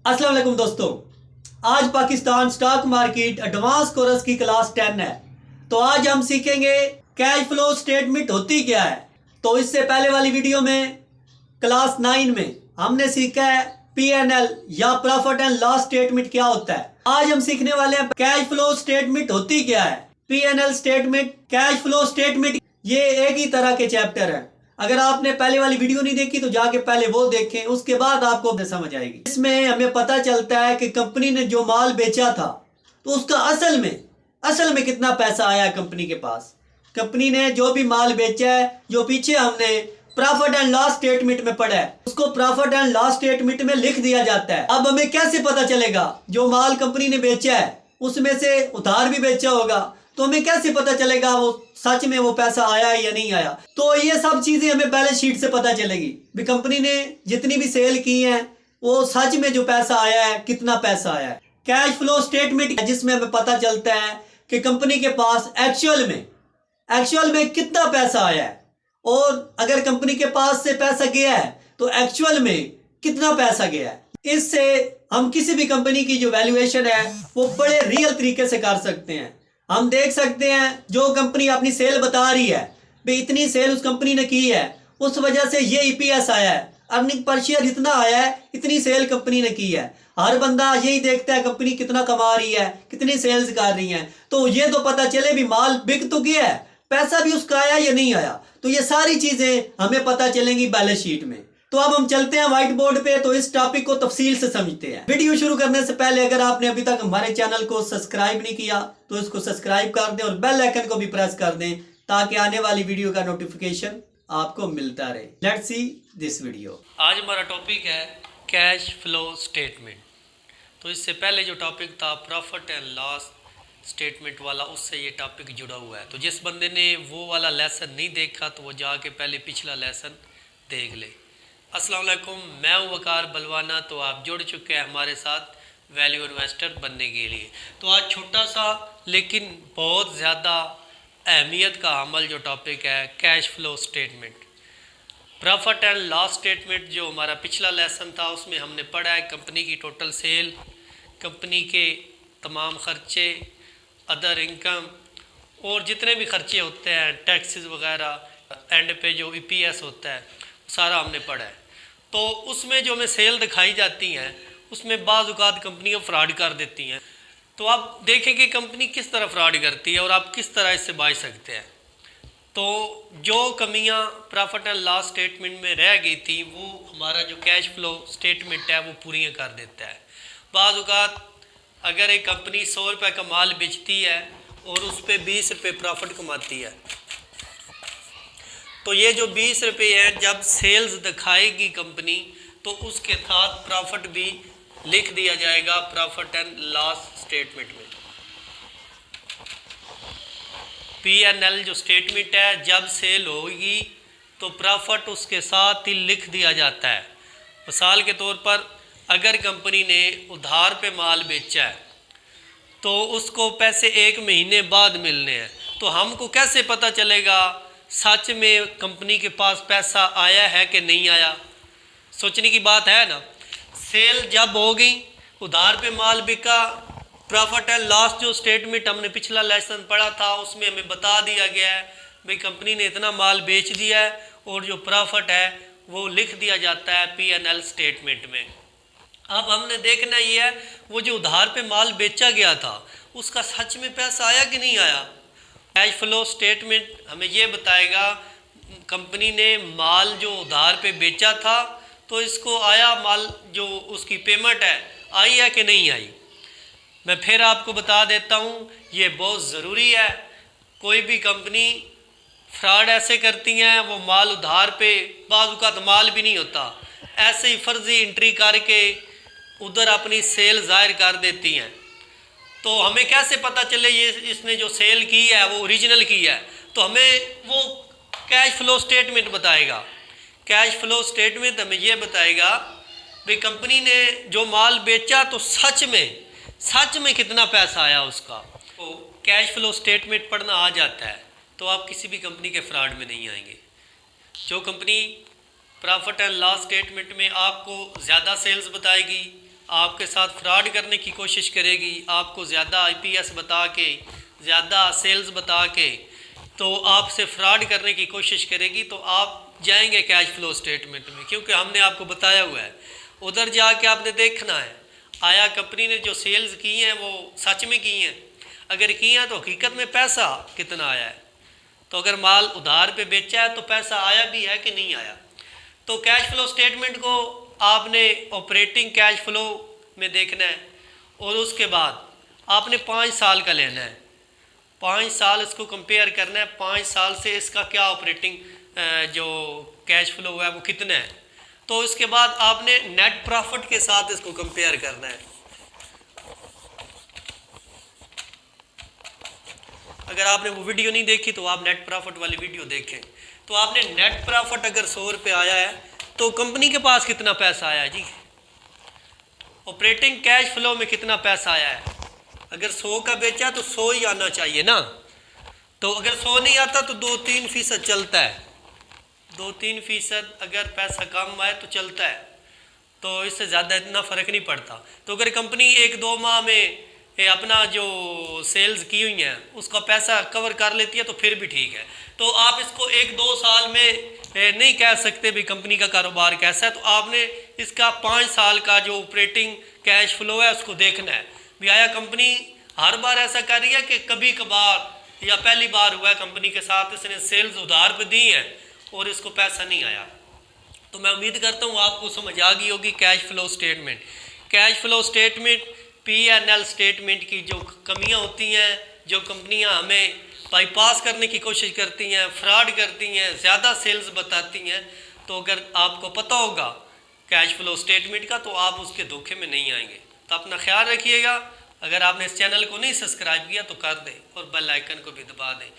अस्सलाम वालेकुम दोस्तों, आज Pakistan stock market advance course की क्लास 10 है। तो आज हम सीखेंगे कैश फ्लो स्टेटमेंट होती क्या है। तो इससे पहले वाली वीडियो में क्लास 9 में हमने सीखा है पीएनएल या प्रॉफिट एंड लॉस स्टेटमेंट क्या होता है। आज हम सीखने वाले हैं कैश फ्लो स्टेटमेंट होती क्या है। PNL statement, cash flow statement, ये एक ही तरह के चैप्टर है। अगर आपने पहले वाली वीडियो नहीं देखी तो जाके पहले वो देखें, उसके बाद आपको समझ आएगी। इसमें हमें पता चलता है कि कंपनी ने जो माल बेचा था तो उसका असल में कितना पैसा आया कंपनी के पास। कंपनी ने जो भी माल बेचा है, जो पीछे हमने प्रॉफिट एंड लॉस स्टेटमेंट में पढ़ा है, उसको प्रॉफिट एंड लॉस स्टेटमेंट में लिख दिया जाता है। अब हमें कैसे पता चलेगा जो माल कंपनी ने बेचा है उसमें से उधार भी बेचा होगा, तो हमें कैसे पता चलेगा वो सच में वो पैसा आया या नहीं आया। तो ये सब चीजें हमें बैलेंस शीट से पता चलेगी भी कंपनी ने जितनी भी सेल की है वो सच में जो पैसा आया है कितना पैसा आया है। कैश फ्लो स्टेटमेंट जिसमें हमें पता चलता है कि कंपनी के पास एक्चुअल में कितना पैसा आया है, और अगर कंपनी के पास से पैसा गया है तो एक्चुअल में कितना पैसा गया है। इससे हम किसी भी कंपनी की जो वैल्यूएशन है वो बड़े रियल तरीके से कर सकते हैं। हम देख सकते हैं जो कंपनी अपनी सेल बता रही है भाई इतनी सेल उस कंपनी ने की है, उस वजह से ये ईपीएस आया है, अर्निंग पर शेयर इतना आया है, इतनी सेल कंपनी ने की है। हर बंदा यही देखता है कंपनी कितना कमा रही है, कितनी सेल्स कर रही है, तो ये तो पता चले भी माल बिक तो गया है, पैसा भी उसका आया या नहीं आया। तो ये सारी चीजें हमें पता चलेंगी बैलेंस शीट में। तो अब हम चलते हैं व्हाइट बोर्ड पे, तो इस टॉपिक को तफसील से समझते हैं। वीडियो शुरू करने से पहले अगर आपने अभी तक हमारे चैनल को सब्सक्राइब नहीं किया तो इसको सब्सक्राइब कर दें और बेल आइकन को भी प्रेस कर दें ताकि आने वाली वीडियो का नोटिफिकेशन आपको मिलता रहे। Let's see this video. आज हमारा टॉपिक है कैश फ्लो स्टेटमेंट। तो इससे पहले जो टॉपिक था प्रॉफिट एंड लॉस स्टेटमेंट वाला, उससे ये टॉपिक जुड़ा हुआ है। तो जिस बंदे ने वो वाला लेसन नहीं देखा तो वो जाके पहले पिछला लेसन देख ले। अस्सलाम वालेकुम, मैं हूँ वकार बलवाना। तो आप जुड़ चुके हैं हमारे साथ वैल्यू इन्वेस्टर बनने के लिए। तो आज छोटा सा लेकिन बहुत ज़्यादा अहमियत का अमल जो टॉपिक है cash flow statement. Profit and loss statement जो हमारा पिछला लेसन था उसमें हमने पढ़ा है कंपनी की टोटल सेल, कंपनी के तमाम खर्चे, अदर इनकम और जितने भी खर्चे होते हैं, टैक्सेस वगैरह, एंड पे जो ईपीएस होता है, सारा हमने पढ़ा है। तो उसमें जो हमें सेल दिखाई जाती हैं उसमें बाज़ औक़ात कंपनियाँ फ्रॉड कर देती हैं। तो आप देखें कि कंपनी किस तरह फ्रॉड करती है और आप किस तरह इससे बच सकते हैं। तो जो कमियां प्रॉफिट एंड लॉस स्टेटमेंट में रह गई थी वो हमारा जो कैश फ्लो स्टेटमेंट है वो पूरी कर देता है। बाज़ औक़ात अगर एक कंपनी 100 रुपये का माल बेचती है और उस पर 20 रुपये प्रॉफिट कमाती है, तो ये जो 20 रुपये हैं जब सेल्स दिखाएगी कंपनी तो उसके साथ प्रॉफिट भी लिख दिया जाएगा प्रॉफिट एंड लॉस स्टेटमेंट में। पीएनएल जो स्टेटमेंट है जब सेल होगी तो प्रॉफिट उसके साथ ही लिख दिया जाता है। मिसाल के तौर पर अगर कंपनी ने उधार पे माल बेचा है तो उसको पैसे 1 महीने बाद मिलने हैं, तो हमको कैसे पता चलेगा सच में कंपनी के पास पैसा आया है कि नहीं आया। सोचने की बात है ना। सेल जब हो गई, उधार पे माल बिका, प्रॉफिट एंड लॉस जो स्टेटमेंट हमने पिछला लेसन पढ़ा था उसमें हमें बता दिया गया है भाई कंपनी ने इतना माल बेच दिया है और जो प्रॉफिट है वो लिख दिया जाता है पीएनएल स्टेटमेंट में। अब हमने देखना ये है वो जो उधार पे माल बेचा गया था उसका सच में पैसा आया कि नहीं आया। कैश फ्लो स्टेटमेंट हमें ये बताएगा कंपनी ने माल जो उधार पे बेचा था तो इसको आया माल, जो उसकी पेमेंट है आई है कि नहीं आई। मैं फिर आपको बता देता हूँ ये बहुत ज़रूरी है। कोई भी कंपनी फ्रॉड ऐसे करती हैं वो माल उधार पे, बाज़ औक़ात माल भी नहीं होता, ऐसे ही फर्जी एंट्री करके उधर अपनी सेल ज़ाहिर कर देती हैं। तो हमें कैसे पता चले ये इसने जो सेल की है वो ओरिजिनल की है। तो हमें वो कैश फ्लो स्टेटमेंट बताएगा। कैश फ्लो स्टेटमेंट हमें ये बताएगा भाई कंपनी ने जो माल बेचा तो सच में कितना पैसा आया उसका। तो कैश फ्लो स्टेटमेंट पढ़ना आ जाता है तो आप किसी भी कंपनी के फ्रॉड में नहीं आएंगे। जो company profit and loss statement में आपको ज़्यादा सेल्स बताएगी, आपके साथ फ्रॉड करने की कोशिश करेगी, आपको ज़्यादा आईपीएस बता के, ज़्यादा सेल्स बता के तो आपसे फ्रॉड करने की कोशिश करेगी, तो आप जाएंगे कैश फ्लो स्टेटमेंट में, क्योंकि हमने आपको बताया हुआ है। उधर जाके आपने देखना है आया कंपनी ने जो सेल्स की हैं वो सच में की हैं, अगर की हैं तो हकीकत में पैसा कितना आया है, तो अगर माल उधार पे बेचा है तो पैसा आया भी है कि नहीं आया। तो कैश फ्लो स्टेटमेंट को आपने ऑपरेटिंग कैश फ्लो में देखना है और उसके बाद आपने 5 साल का लेना है, 5 साल इसको कंपेयर करना है, 5 साल से इसका क्या ऑपरेटिंग जो कैश फ्लो है वो कितना है। तो इसके बाद आपने नेट प्रॉफिट के साथ इसको कंपेयर करना है। अगर आपने वो वीडियो नहीं देखी तो आप नेट प्रॉफिट वाली वीडियो देखें। तो आपने नेट प्रॉफिट अगर 100 रुपये आया है तो कंपनी के पास कितना पैसा आया है जी, ऑपरेटिंग कैश फ्लो में कितना पैसा आया है। अगर 100 का बेचा तो 100 ही आना चाहिए ना, तो अगर 100 नहीं आता तो 2-3% चलता है, 2-3% अगर पैसा कम आए तो चलता है, तो इससे ज़्यादा इतना फ़र्क नहीं पड़ता। तो अगर कंपनी 1-2 माह में अपना जो सेल्स की हुई हैं उसका पैसा कवर कर लेती है तो फिर भी ठीक है। तो आप इसको 1-2 साल में नहीं कह सकते भी कंपनी का कारोबार कैसा है, तो आपने इसका 5 साल का जो ऑपरेटिंग कैश फ्लो है उसको देखना है भी आया कंपनी हर बार ऐसा कर रही है कि कभी कभार या पहली बार हुआ है कंपनी के साथ इसने सेल्स उधार पे दी है और इसको पैसा नहीं आया। तो मैं उम्मीद करता हूँ आपको समझ आ गई होगी cash flow statement. Cash flow statement P&L statement की जो कमियां होती हैं, जो कंपनियां हमें बाईपास करने की कोशिश करती हैं, फ्रॉड करती हैं, ज़्यादा सेल्स बताती हैं, तो अगर आपको पता होगा कैश फ्लो स्टेटमेंट का तो आप उसके धोखे में नहीं आएंगे। तो अपना ख्याल रखिएगा। अगर आपने इस चैनल को नहीं सब्सक्राइब किया तो कर दें और बेल आइकन को भी दबा दें।